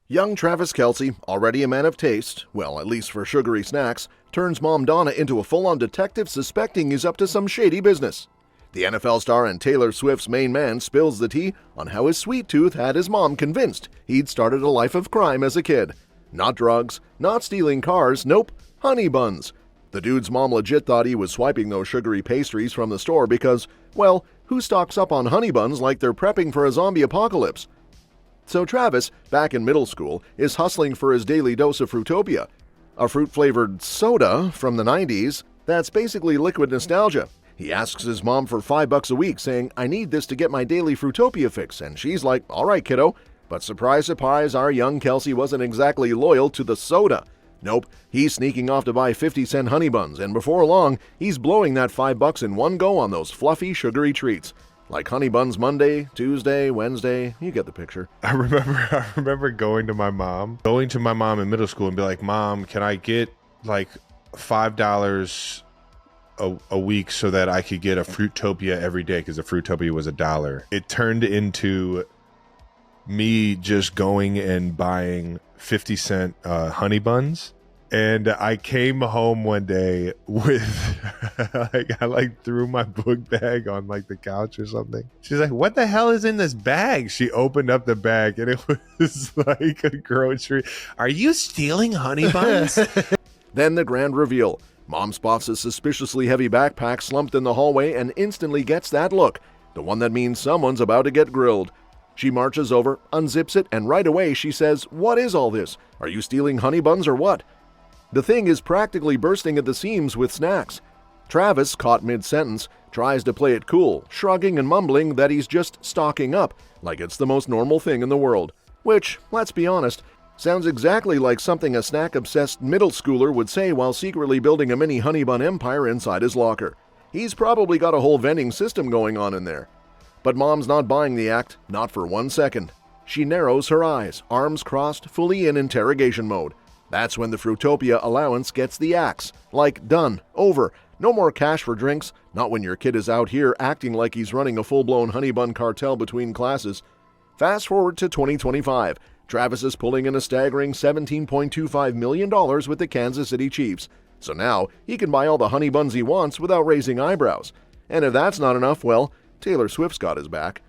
Young Travis Kelce, already a man of taste, well, at least for sugary snacks, turns mom Donna into a full-on detective suspecting he's up to some shady business. The NFL star and Taylor Swift's main man spills the tea on how his sweet tooth had his mom convinced he'd started a life of crime as a kid. Not drugs, not stealing cars, nope, honey buns. The dude's mom legit thought he was swiping those sugary pastries from the store because, well, who stocks up on honey buns like they're prepping for a zombie apocalypse? So Travis, back in middle school, is hustling for his daily dose of Fruitopia, a fruit-flavored soda from the 90s that's basically liquid nostalgia. He asks his mom for $5 a week, saying, "I need this to get my daily Fruitopia fix," and she's like, "All right, kiddo." But surprise, surprise, our young Kelce wasn't exactly loyal to the soda. Nope, he's sneaking off to buy 50-cent honey buns, and before long, he's blowing that $5 in one go on those fluffy, sugary treats. Like honey buns Monday, Tuesday, Wednesday, you get the picture. I remember going to my mom in middle school and be like, "Mom, can I get like $5 a week so that I could get a Fruitopia every day?" Because the Fruitopia was $1. It turned into me just going and buying 50-cent honey buns. And I came home one day with, I threw my book bag on the couch or something. She's like, "What the hell is in this bag?" She opened up the bag and it was like a grocery. "Are you stealing honey buns?" Then the grand reveal. Mom spots a suspiciously heavy backpack slumped in the hallway and instantly gets that look, the one that means someone's about to get grilled. She marches over, unzips it, and right away she says, "What is all this? Are you stealing honey buns or what?" The thing is practically bursting at the seams with snacks. Travis, caught mid-sentence, tries to play it cool, shrugging and mumbling that he's just stocking up, like it's the most normal thing in the world. Which, let's be honest, sounds exactly like something a snack-obsessed middle schooler would say while secretly building a mini honey bun empire inside his locker. He's probably got a whole vending system going on in there. But Mom's not buying the act, not for 1 second. She narrows her eyes, arms crossed, fully in interrogation mode. That's when the Fruitopia allowance gets the axe. Like, done, over, no more cash for drinks, not when your kid is out here acting like he's running a full-blown honey bun cartel between classes. Fast forward to 2025. Travis is pulling in a staggering $17.25 million with the Kansas City Chiefs. So now he can buy all the honey buns he wants without raising eyebrows. And if that's not enough, well, Taylor Swift's got his back.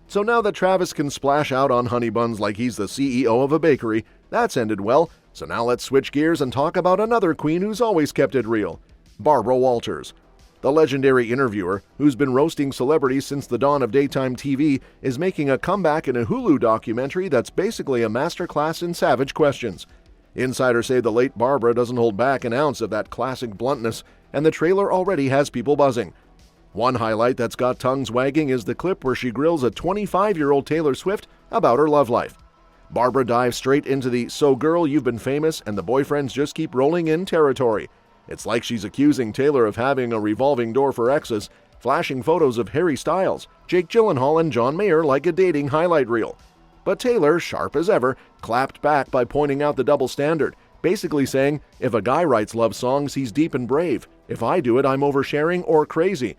So now that Travis can splash out on honey buns like he's the CEO of a bakery, that's ended well. So now let's switch gears and talk about another queen who's always kept it real, Barbara Walters. The legendary interviewer, who's been roasting celebrities since the dawn of daytime TV, is making a comeback in a Hulu documentary that's basically a masterclass in savage questions. Insiders say the late Barbara doesn't hold back an ounce of that classic bluntness, and the trailer already has people buzzing. One highlight that's got tongues wagging is the clip where she grills a 25-year-old Taylor Swift about her love life. Barbara dives straight into the "so girl, you've been famous and the boyfriends just keep rolling in" territory. It's like she's accusing Taylor of having a revolving door for exes, flashing photos of Harry Styles, Jake Gyllenhaal, and John Mayer like a dating highlight reel. But Taylor, sharp as ever, clapped back by pointing out the double standard, basically saying, if a guy writes love songs, he's deep and brave. If I do it, I'm oversharing or crazy.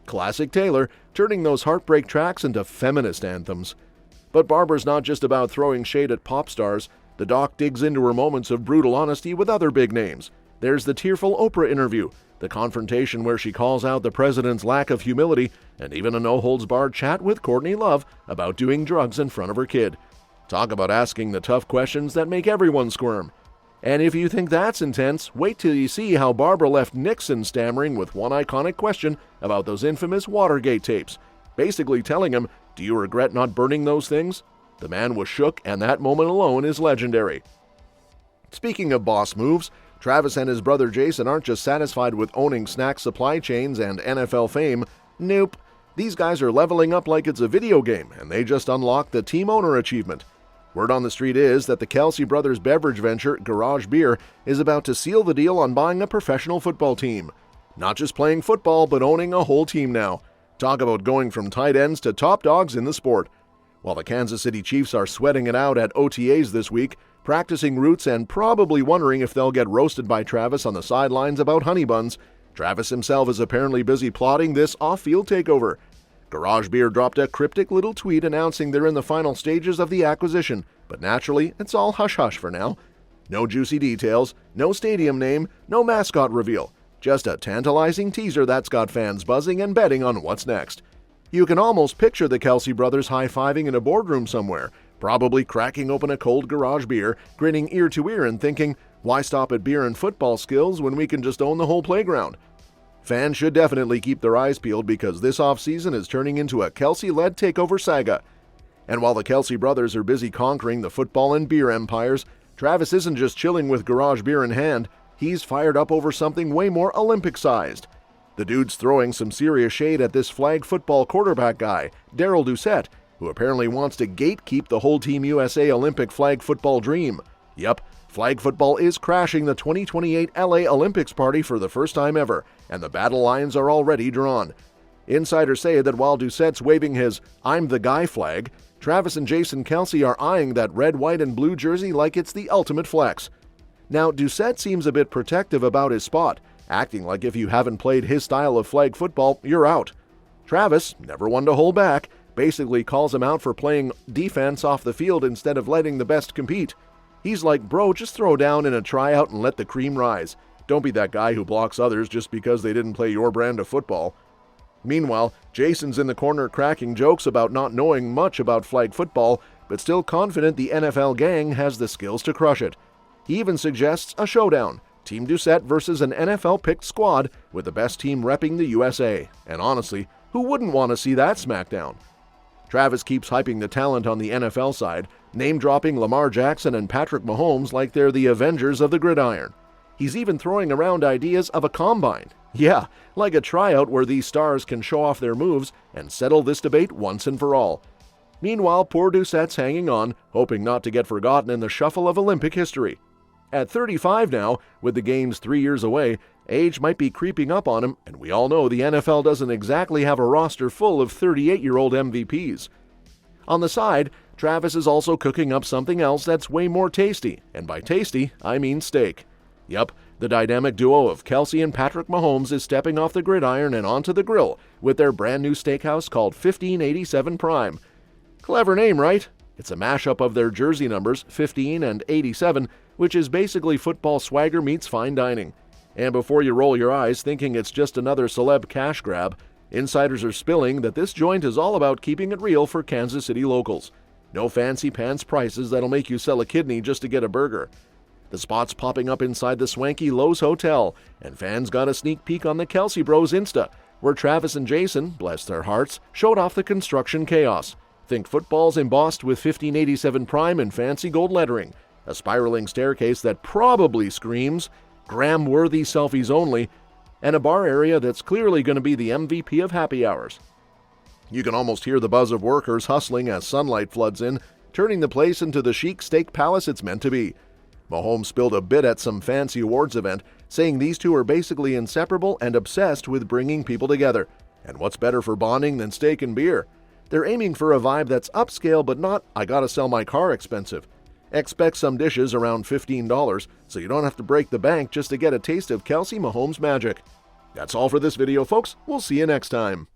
Classic Taylor, turning those heartbreak tracks into feminist anthems. But Barbara's not just about throwing shade at pop stars. The doc digs into her moments of brutal honesty with other big names. There's the tearful Oprah interview, the confrontation where she calls out the president's lack of humility, and even a no-holds-barred chat with Courtney Love about doing drugs in front of her kid. Talk about asking the tough questions that make everyone squirm. And if you think that's intense, wait till you see how Barbara left Nixon stammering with one iconic question about those infamous Watergate tapes, basically telling him, "Do you regret not burning those things?" The man was shook, and that moment alone is legendary. Speaking of boss moves, Travis and his brother Jason aren't just satisfied with owning snack supply chains and NFL fame. Nope. These guys are leveling up like it's a video game, and they just unlocked the team owner achievement. Word on the street is that the Kelce brothers' beverage venture, Garage Beer, is about to seal the deal on buying a professional football team. Not just playing football, but owning a whole team now. Talk about going from tight ends to top dogs in the sport. While the Kansas City Chiefs are sweating it out at OTAs this week, practicing routes and probably wondering if they'll get roasted by Travis on the sidelines about honey buns, Travis himself is apparently busy plotting this off-field takeover. Garage Beer dropped a cryptic little tweet announcing they're in the final stages of the acquisition, but naturally, it's all hush-hush for now. No juicy details, no stadium name, no mascot reveal, just a tantalizing teaser that's got fans buzzing and betting on what's next. You can almost picture the Kelce brothers high-fiving in a boardroom somewhere, probably cracking open a cold garage beer, grinning ear to ear and thinking, why stop at beer and football skills when we can just own the whole playground? Fans should definitely keep their eyes peeled because this offseason is turning into a Kelce-led takeover saga. And while the Kelce brothers are busy conquering the football and beer empires, Travis isn't just chilling with garage beer in hand, he's fired up over something way more Olympic-sized. The dude's throwing some serious shade at this flag football quarterback guy, Darryl Doucette, who apparently wants to gatekeep the whole Team USA Olympic flag football dream. Yup, flag football is crashing the 2028 LA Olympics party for the first time ever, and the battle lines are already drawn. Insiders say that while Doucette's waving his "I'm the guy" flag, Travis and Jason Kelce are eyeing that red, white, and blue jersey like it's the ultimate flex. Now, Doucette seems a bit protective about his spot, acting like if you haven't played his style of flag football, you're out. Travis, never one to hold back, basically calls him out for playing defense off the field instead of letting the best compete. He's like, bro, just throw down in a tryout and let the cream rise. Don't be that guy who blocks others just because they didn't play your brand of football. Meanwhile, Jason's in the corner cracking jokes about not knowing much about flag football, but still confident the NFL gang has the skills to crush it. He even suggests a showdown, Team Doucette versus an NFL-picked squad with the best team repping the USA. And honestly, who wouldn't want to see that smackdown? Travis keeps hyping the talent on the NFL side, name-dropping Lamar Jackson and Patrick Mahomes like they're the Avengers of the gridiron. He's even throwing around ideas of a combine. Yeah, like a tryout where these stars can show off their moves and settle this debate once and for all. Meanwhile, poor Doucette's hanging on, hoping not to get forgotten in the shuffle of Olympic history. At 35 now, with the games 3 years away, age might be creeping up on him, and we all know the NFL doesn't exactly have a roster full of 38-year-old MVPs. On the side, Travis is also cooking up something else that's way more tasty, and by tasty, I mean steak. Yup, the dynamic duo of Kelce and Patrick Mahomes is stepping off the gridiron and onto the grill with their brand new steakhouse called 1587 Prime. Clever name, right? It's a mashup of their jersey numbers, 15 and 87, which is basically football swagger meets fine dining. And before you roll your eyes thinking it's just another celeb cash grab, insiders are spilling that this joint is all about keeping it real for Kansas City locals. No fancy pants prices that'll make you sell a kidney just to get a burger. The spot's popping up inside the swanky Lowe's Hotel, and fans got a sneak peek on the Kelce Bros Insta, where Travis and Jason, bless their hearts, showed off the construction chaos. Think footballs embossed with 1587 Prime and fancy gold lettering, a spiraling staircase that probably screams gram-worthy selfies only, and a bar area that's clearly going to be the MVP of happy hours. You can almost hear the buzz of workers hustling as sunlight floods in, turning the place into the chic steak palace it's meant to be. Mahomes spilled a bit at some fancy awards event, saying these two are basically inseparable and obsessed with bringing people together. And what's better for bonding than steak and beer? They're aiming for a vibe that's upscale but not, I gotta sell my car expensive. Expect some dishes around $15, so you don't have to break the bank just to get a taste of Kelce Mahomes magic. That's all for this video, folks. We'll see you next time.